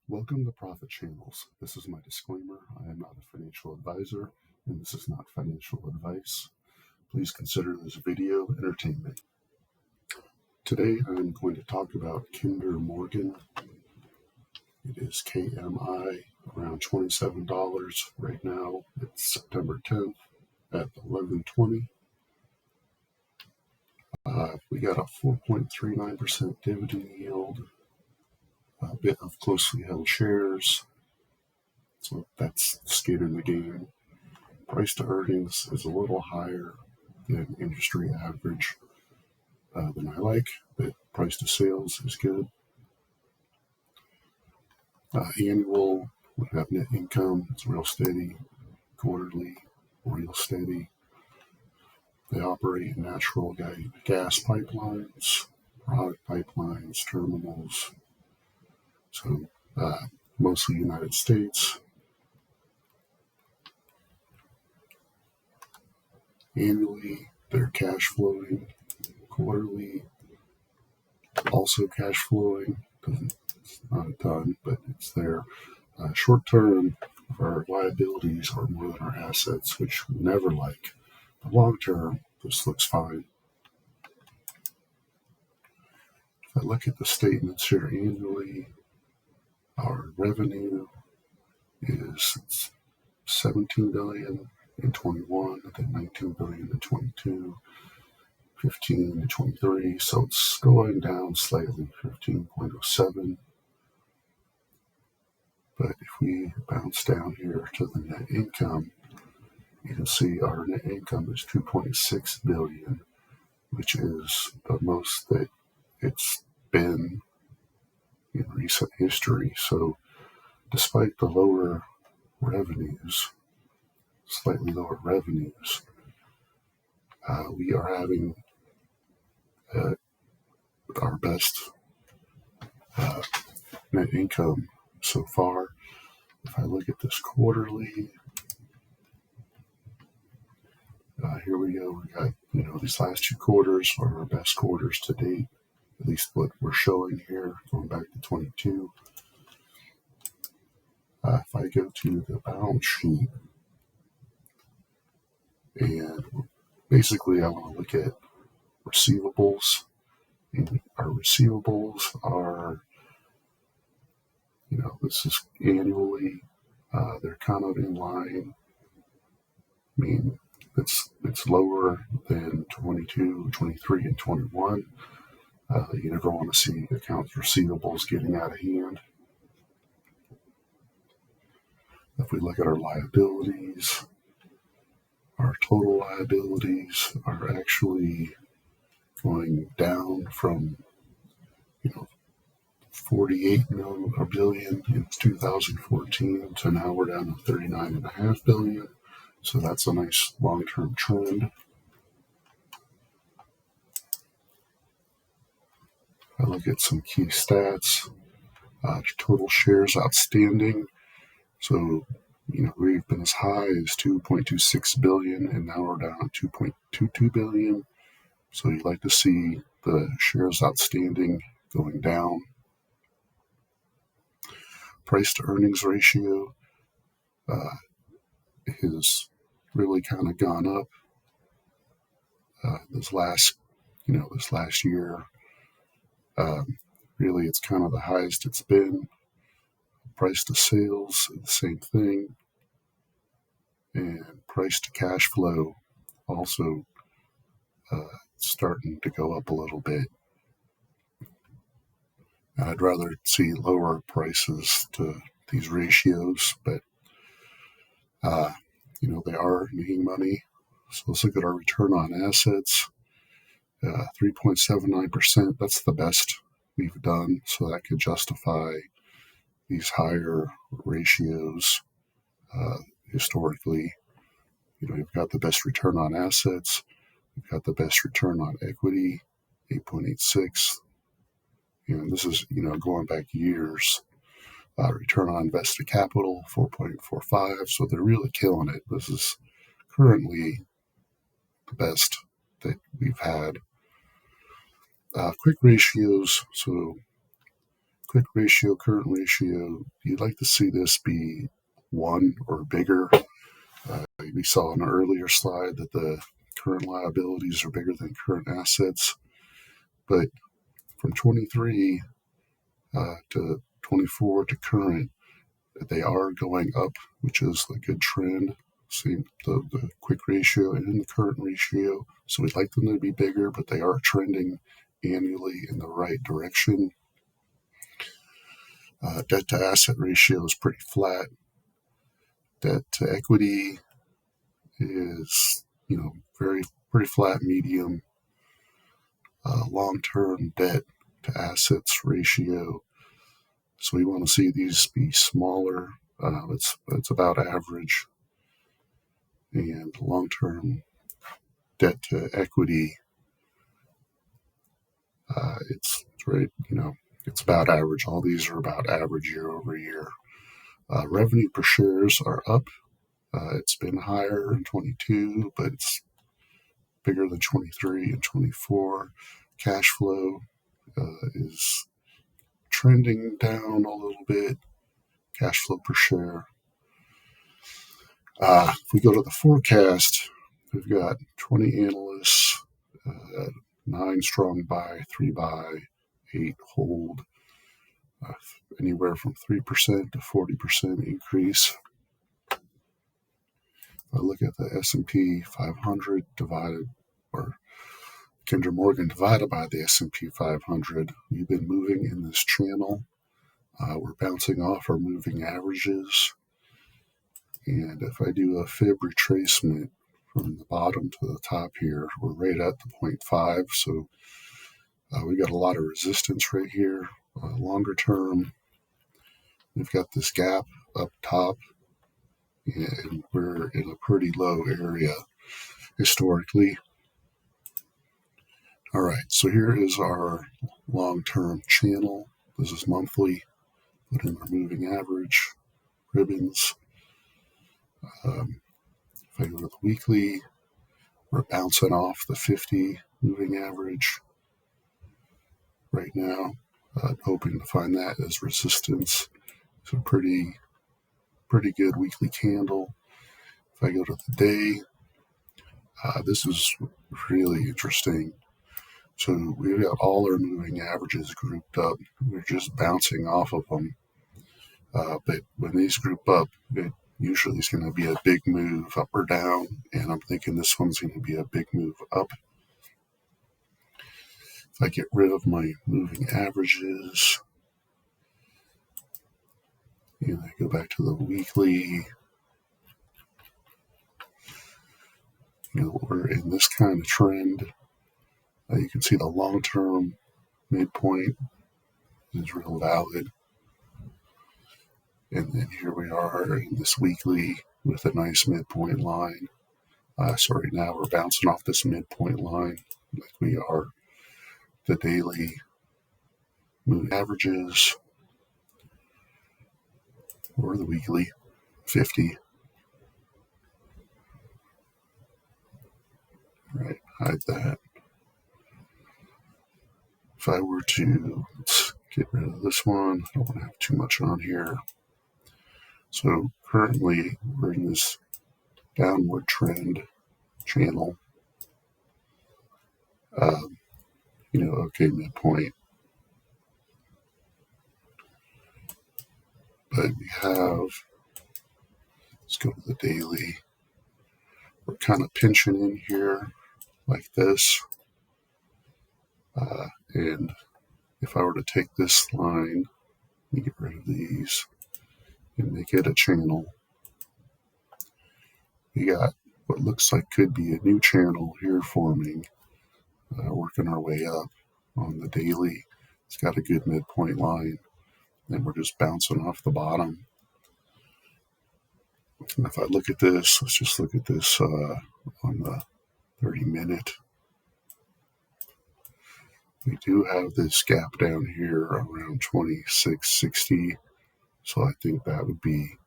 Welcome to Profit Channels. This is my disclaimer. I am not a financial advisor, and this is not financial advice. Please consider this video entertainment. Today I'm going to talk about Kinder Morgan. It is KMI, around $27 right now. It's September 10th at 11:20. We got a 4.39% dividend yield, a bit of closely held shares. So that's skin in the game. Price to earnings is a little higher than industry average than I like, but price to sales is good. Annual, we have net income. It's real steady. Quarterly, real steady. They operate natural gas pipelines, product pipelines, terminals. So mostly United States. Annually, they're cash flowing. Quarterly, also cash flowing. It's not a ton, but it's there. Short term, our liabilities are more than our assets, which we never like. But long term, this looks fine. If I look at the statements here annually, our revenue is $17 billion in 21, then $19 billion in 22, 15 and 23, so it's going down slightly, 15.07. But if we bounce down here to the net income, you can see our net income is $2.6 billion, which is the most that it's been in recent history. So despite the slightly lower revenues, we are having our best net income so far. If I look at this quarterly, here we go. We got, these last two quarters are our best quarters to date, at least what we're showing here, going back to 22. If I go to the balance sheet, and basically I want to look at receivables, and our receivables are, this is annually, they're kind of in line. I mean, it's lower than 22, 23, and 21. You never want to see accounts receivables getting out of hand. If we look at our liabilities, our total liabilities are actually going down from, 48 billion in 2014 to now we're down to 39.5 billion. So that's a nice long-term trend. I look at some key stats. Total shares outstanding. So, we've been as high as 2.26 billion, and now we're down to 2.22 billion. So you'd like to see the shares outstanding going down. Price to earnings ratio has really kind of gone up this last year. Really, it's kind of the highest it's been. Price to sales, the same thing. And price to cash flow also starting to go up a little bit. I'd rather see lower prices to these ratios, but they are making money. So let's look at our return on assets. 3.79%. That's the best we've done. So that could justify these higher ratios historically. You've got the best return on assets. You've got the best return on equity, 8.86. And this is, going back years. Return on invested capital, 4.45. So they're really killing it. This is currently the best that we've had. Quick ratios. So quick ratio, current ratio, you'd like to see this be 1 or bigger. We saw in an earlier slide that the current liabilities are bigger than current assets, but from 23 to 24 to current, they are going up, which is a good trend. See the quick ratio and the current ratio. So we'd like them to be bigger, but they are trending annually in the right direction. Debt to asset ratio is pretty flat. Debt to equity is, pretty flat, medium. Long-term debt to assets ratio. So we want to see these be smaller. It's about average. And long-term debt to equity, it's right, it's about average. All these are about average year over year. Revenue per shares are up. It's been higher in 22, but it's bigger than 23 and 24. Cash flow is trending down a little bit. Cash flow per share. If we go to the forecast, we've got 20 analysts, 9 strong buy, 3 buy, 8 hold, anywhere from 3% to 40% increase. If I look at the S&P 500 divided, or Kinder Morgan divided by the S&P 500, we've been moving in this channel. We're bouncing off our moving averages. And if I do a fib retracement from the bottom to the top here, we're right at the 0.5. So we got a lot of resistance right here. Longer term, we've got this gap up top, and we're in a pretty low area historically. All right, so here is our long-term channel. This is monthly. Put in our moving average, ribbons. If I go to the weekly, we're bouncing off the 50 moving average right now. Hoping to find that as resistance. It's a pretty good weekly candle. If I go to the day, this is really interesting. So we've got all our moving averages grouped up. We're just bouncing off of them. But when these group up, it usually is going to be a big move up or down. And I'm thinking this one's going to be a big move up. If I get rid of my moving averages, and I go back to the weekly, we're in this kind of trend. You can see the long-term midpoint is real valid. And then here we are in this weekly with a nice midpoint line. So right now we're bouncing off this midpoint line like we are. The daily moving averages or the weekly 50. Right, hide that. If I were to, let's get rid of this one. I don't want to have too much on here. So currently we're in this downward trend channel. Okay, midpoint. But we have, let's go to the daily. We're kind of pinching in here like this. And if I were to take this line, let me get rid of these and make it a channel. We got what looks like could be a new channel here forming, working our way up on the daily. It's got a good midpoint line, and we're just bouncing off the bottom. And if I look at this, let's just look at this on the 30-minute. We do have this gap down here around 2660, so I think that would be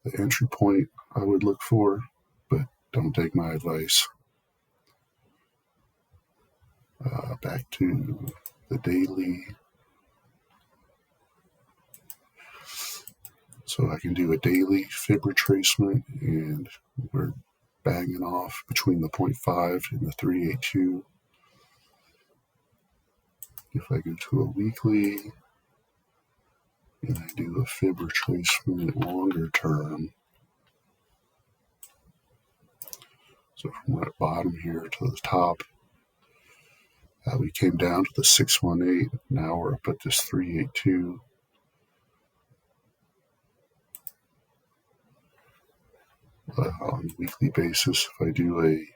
the entry point I would look for, but don't take my advice. Back to the daily. So I can do a daily fib retracement, and we're banging off between the 0.5 and the 382. If I go to a weekly and I do a fib retracement longer term, so from that bottom here to the top, we came down to the 618. Now we're up at this 382. On a weekly basis, if I do a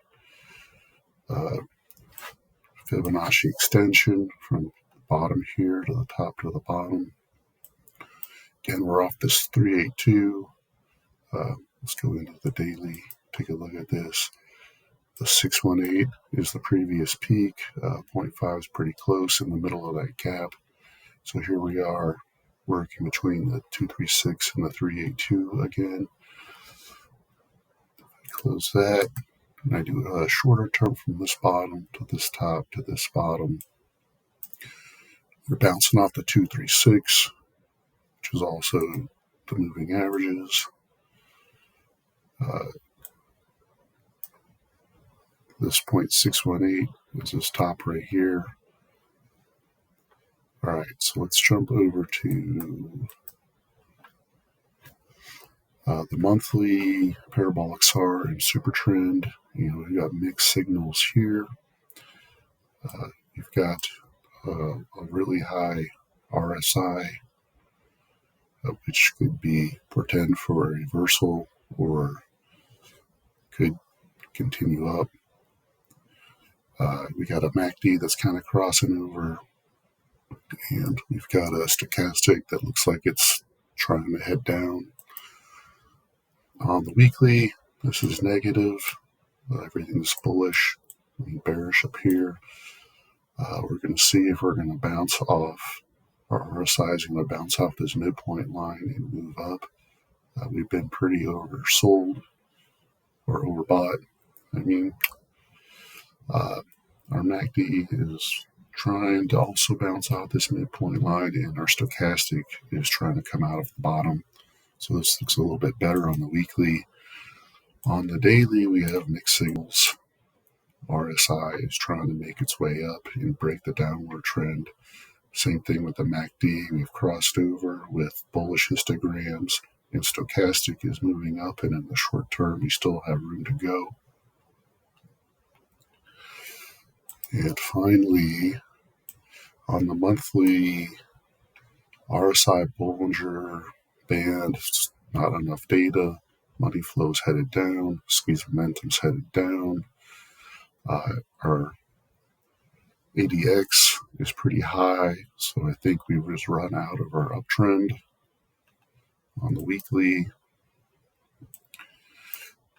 Fibonacci extension from the bottom here to the top to the bottom, again, we're off this 382. Let's go into the daily, take a look at this. The 618 is the previous peak. 0.5 is pretty close in the middle of that gap. So here we are working between the 236 and the 382 again. Close that, and I do a shorter term from this bottom to this top to this bottom. We're bouncing off the 236, which is also the moving averages. This 0.618 is this top right here. All right, so let's jump over to the monthly parabolic SAR and super trend. We've got mixed signals here. You've got a really high RSI, which could be portend for a reversal or could continue up. We got a MACD that's kind of crossing over, and we've got a stochastic that looks like it's trying to head down. On the weekly, this is negative. Everything's bullish and bearish up here. We're going to see if we're going to bounce off. Our RSI is going to bounce off this midpoint line and move up. We've been pretty oversold or overbought. Our MACD is trying to also bounce off this midpoint line, and our stochastic is trying to come out of the bottom. So this looks a little bit better on the weekly. On the daily, we have mixed signals. RSI is trying to make its way up and break the downward trend. Same thing with the MACD. We've crossed over with bullish histograms, and stochastic is moving up, and in the short term, we still have room to go. And finally, on the monthly RSI Bollinger Band, not enough data. Money flow's headed down. Squeeze momentum's headed down. Our ADX is pretty high, so I think we've just run out of our uptrend. On the weekly,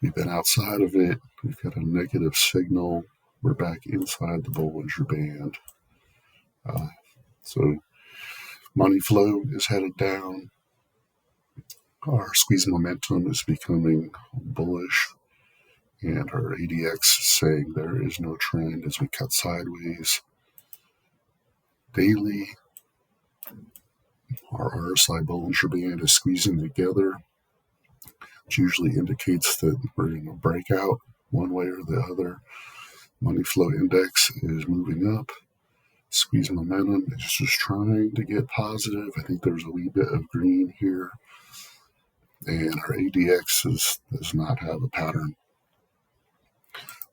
we've been outside of it. We've got a negative signal. We're back inside the Bollinger Band. So money flow is headed down. Our squeeze momentum is becoming bullish, and our ADX is saying there is no trend as we cut sideways. Daily, our RSI Bollinger Band is squeezing together, which usually indicates that we're in a breakout one way or the other. Money flow index is moving up. Squeeze momentum is just trying to get positive. I think there's a wee bit of green here. And our ADX does not have a pattern.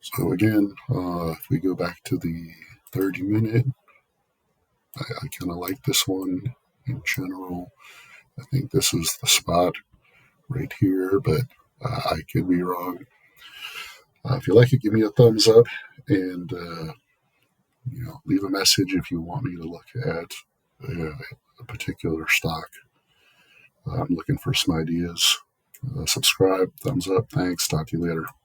So again, if we go back to the 30-minute, I kind of like this one in general. I think this is the spot right here, but I could be wrong. If you like it, give me a thumbs up, and leave a message if you want me to look at a particular stock. I'm looking for some ideas. Subscribe, thumbs up, thanks, talk to you later.